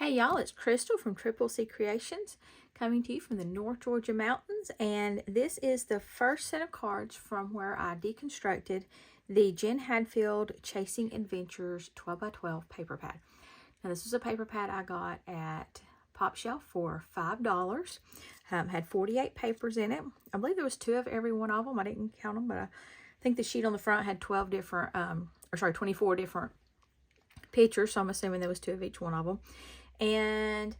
Hey y'all, it's Crystal from Triple C Creations coming to you from the North Georgia mountains, and this is the first set of cards from where I deconstructed the Jen Hadfield Chasing Adventures 12x12 paper pad. Now this was a paper pad I got at Pop Shelf for $5. Had 48 papers in it. I believe there was 2 of every one of them. I didn't count them, but I think the sheet on the front had 24 different pictures, so I'm assuming there was 2 of each one of them. And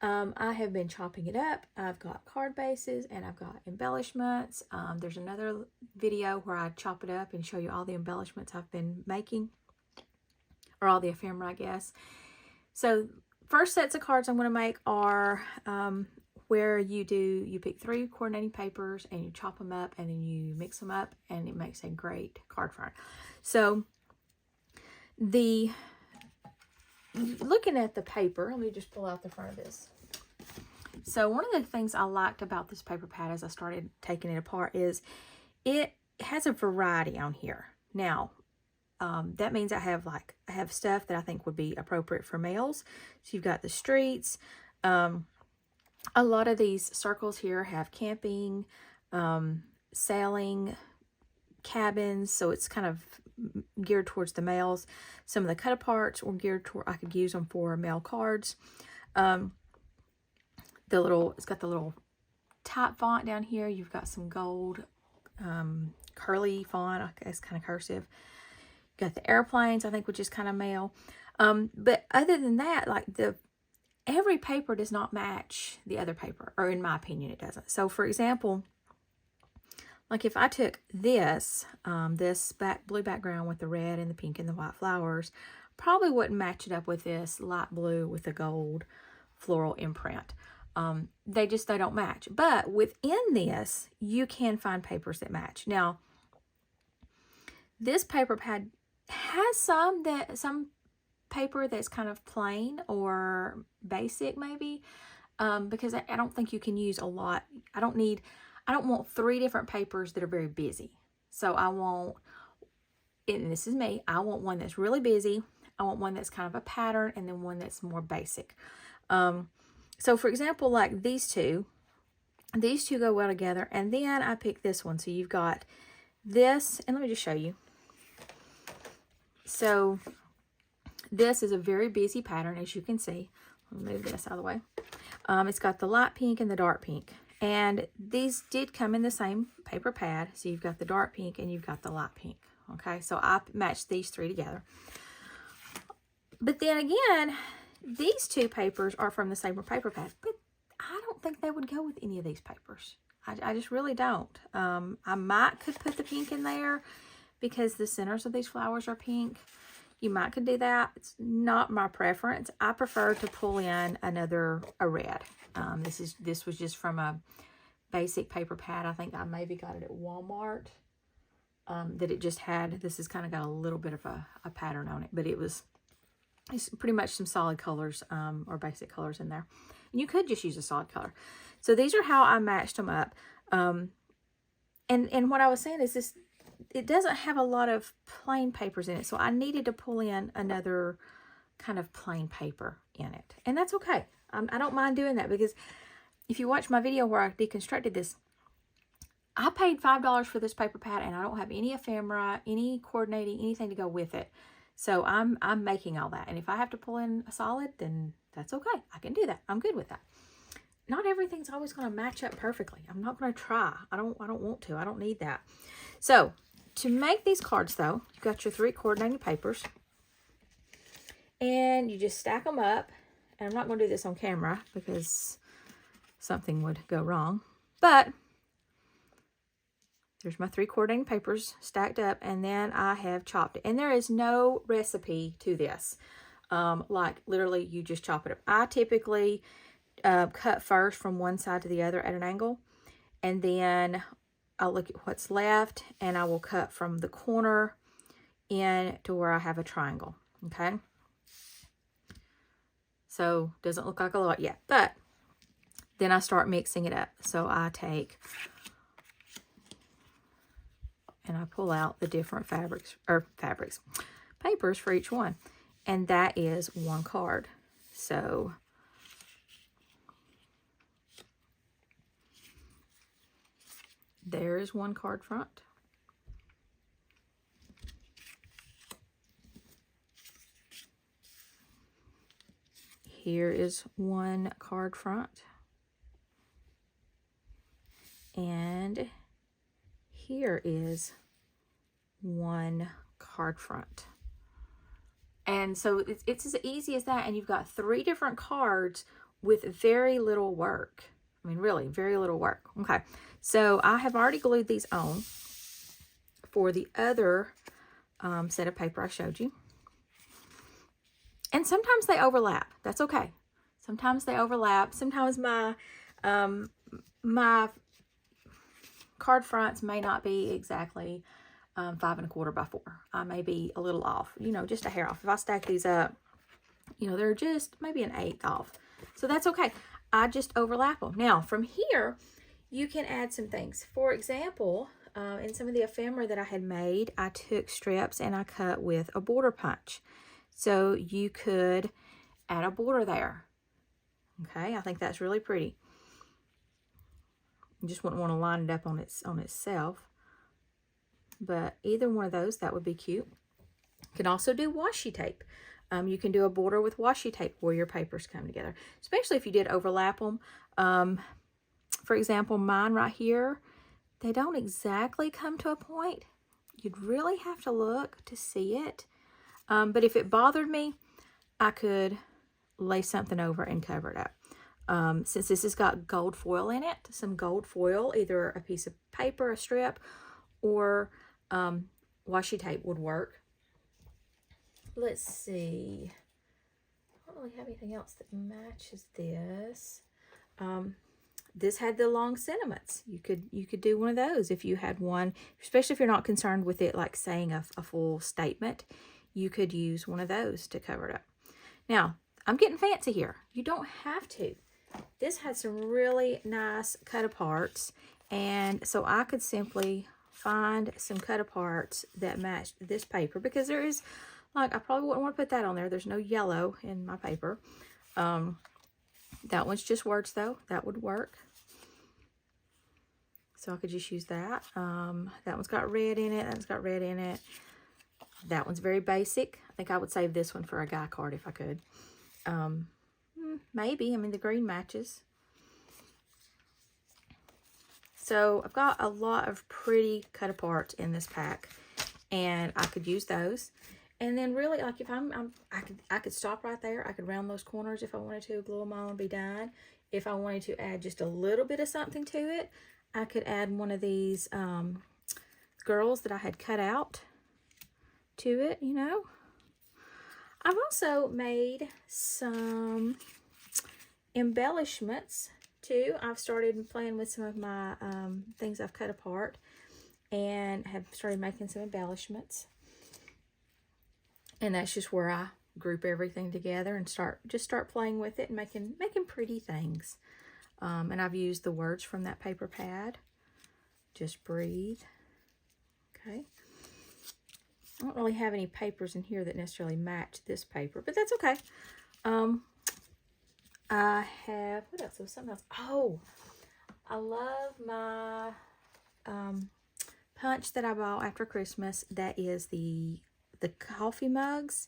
I have been chopping it up. I've got card bases and I've got embellishments. There's another video where I chop it up and show you all the embellishments I've been making, or all the ephemera, I guess. So first sets of cards I'm going to make are where you pick 3 coordinating papers and you chop them up and then you mix them up and it makes a great card front. So looking at the paper, let me just pull out the front of this. So one of the things I liked about this paper pad as I started taking it apart is it has a variety on here. Now, that means I have stuff that I think would be appropriate for males. So you've got the streets. A lot of these circles here have camping, sailing, cabins, so it's kind of geared towards the males. Some of the cut aparts were geared toward, I could use them for male cards. It's got the little type font down here. You've got some gold curly font, I guess kind of cursive. You got the airplanes, I think, which is kind of male. But other than that, every paper does not match the other paper, or in my opinion, it doesn't. So for example, like if I took this blue background with the red and the pink and the white flowers, probably wouldn't match it up with this light blue with the gold floral imprint. They don't match. But within this, you can find papers that match. Now, this paper pad has some paper that's kind of plain or basic maybe, because I don't think you can use a lot. I don't want 3 different papers that are very busy. So I want, and this is me, I want one that's really busy. I want one that's kind of a pattern, and then one that's more basic. So for example, like these two go well together. And then I picked this one. So you've got this, and let me just show you. So this is a very busy pattern, as you can see. I'll move this out of the way. It's got the light pink and the dark pink. And these did come in the same paper pad. So you've got the dark pink and you've got the light pink. Okay, so I matched these 3 together. But then again, these 2 papers are from the same paper pad. But I don't think they would go with any of these papers. I just really don't. I could put the pink in there because the centers of these flowers are pink. You could do that. It's not my preference. I prefer to pull in a red. This was just from a basic paper pad. I think I maybe got it at Walmart. That it just had, this has kind of got a little bit of a pattern on it, but it's pretty much some solid colors, or basic colors in there. And you could just use a solid color. So these are how I matched them up. And what I was saying is this, it doesn't have a lot of plain papers in it. So I needed to pull in another kind of plain paper in it. And that's okay. I don't mind doing that, because if you watch my video where I deconstructed this, I paid $5 for this paper pad, and I don't have any ephemera, any coordinating, anything to go with it. So I'm making all that. And if I have to pull in a solid, then that's okay. I can do that. I'm good with that. Not everything's always going to match up perfectly. I'm not going to try. I don't want to. I don't need that. So to make these cards, though, you've got your 3 coordinating papers, and you just stack them up. And I'm not going to do this on camera because something would go wrong. But there's my 3 coordinating papers stacked up, and then I have chopped it. And there is no recipe to this. Like literally you just chop it up. I typically cut first from one side to the other at an angle, and then I'll look at what's left, and I will cut from the corner in to where I have a triangle. Okay. So doesn't look like a lot yet, but then I start mixing it up. So I take and I pull out the different papers for each one. And that is 1 card. So There is one card front. Here is one card front. And here is one card front. And so it's as easy as that. And you've got 3 different cards with very little work. I mean, really, very little work. Okay, so I have already glued these on for the other set of paper I showed you. And sometimes they overlap. That's okay. Sometimes they overlap. Sometimes my my card fronts may not be exactly 5 1/4 by 4. I may be a little off, you know, just a hair off. If I stack these up, you know, they're just maybe an 1/8 off. So that's okay. I just overlap them. Now, from here, you can add some things. For example, in some of the ephemera that I had made, I took strips and I cut with a border punch. So you could add a border there. Okay, I think that's really pretty. You just wouldn't want to line it up on itself. But either one of those, that would be cute. You can also do washi tape. You can do a border with washi tape where your papers come together, especially if you did overlap them. For example, mine right here, they don't exactly come to a point. You'd really have to look to see it. But if it bothered me, I could lay something over and cover it up. Since this has got gold foil in it, some gold foil, either a piece of paper, a strip, or washi tape would work. Let's see. I don't really have anything else that matches this. This had the long sentiments. You could do one of those if you had one, especially if you're not concerned with it like saying a full statement. You could use one of those to cover it up. Now, I'm getting fancy here. You don't have to. This had some really nice cut-aparts, and so I could simply find some cut-aparts that matched this paper, because there is, like, I probably wouldn't want to put that on there. There's no yellow in my paper. That one's just words, though. That would work. So I could just use that. That one's got red in it. That one's got red in it. That one's very basic. I think I would save this one for a guy card if I could. Maybe. I mean, the green matches. So I've got a lot of pretty cut-aparts in this pack, and I could use those. And then really, like, if I could stop right there. I could round those corners if I wanted to, glue them on, be done. If I wanted to add just a little bit of something to it, I could add one of these girls that I had cut out to it, you know. I've also made some embellishments too. I've started playing with some of my things I've cut apart and have started making some embellishments. And that's just where I group everything together and start playing with it and making pretty things. And I've used the words from that paper pad. Just breathe. Okay. I don't really have any papers in here that necessarily match this paper, but that's okay. I have, what else? There was something else. Oh, I love my punch that I bought after Christmas. That is the coffee mugs.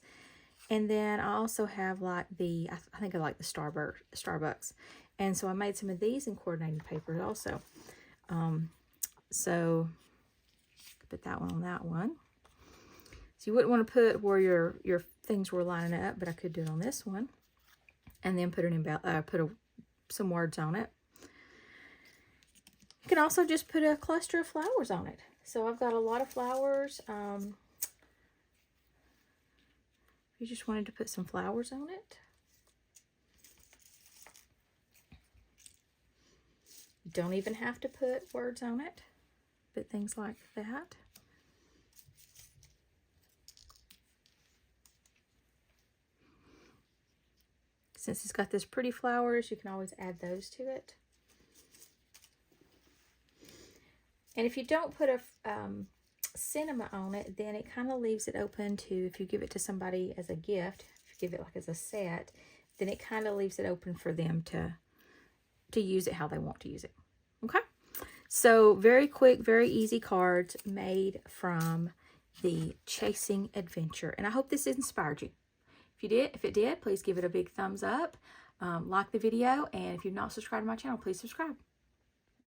And then I also have like I think I like the Starbucks. And so I made some of these in coordinating papers also. So put that one on that one. So you wouldn't want to put where your things were lining up, but I could do it on this one. And then put some words on it. You can also just put a cluster of flowers on it. So I've got a lot of flowers. You just wanted to put some flowers on it. You don't even have to put words on it. Put things like that. Since it's got this pretty flowers, you can always add those to it. And if you don't put a cinema on it, then it kind of leaves it open to, if you give it to somebody as a gift, if you give it like as a set, then it kind of leaves it open for them to use it how they want to use it. Okay? So very quick, very easy cards made from the Chasing Adventure. And I hope this inspired you. If it did, please give it a big thumbs up. Like the video, and if you've not subscribed to my channel, please subscribe.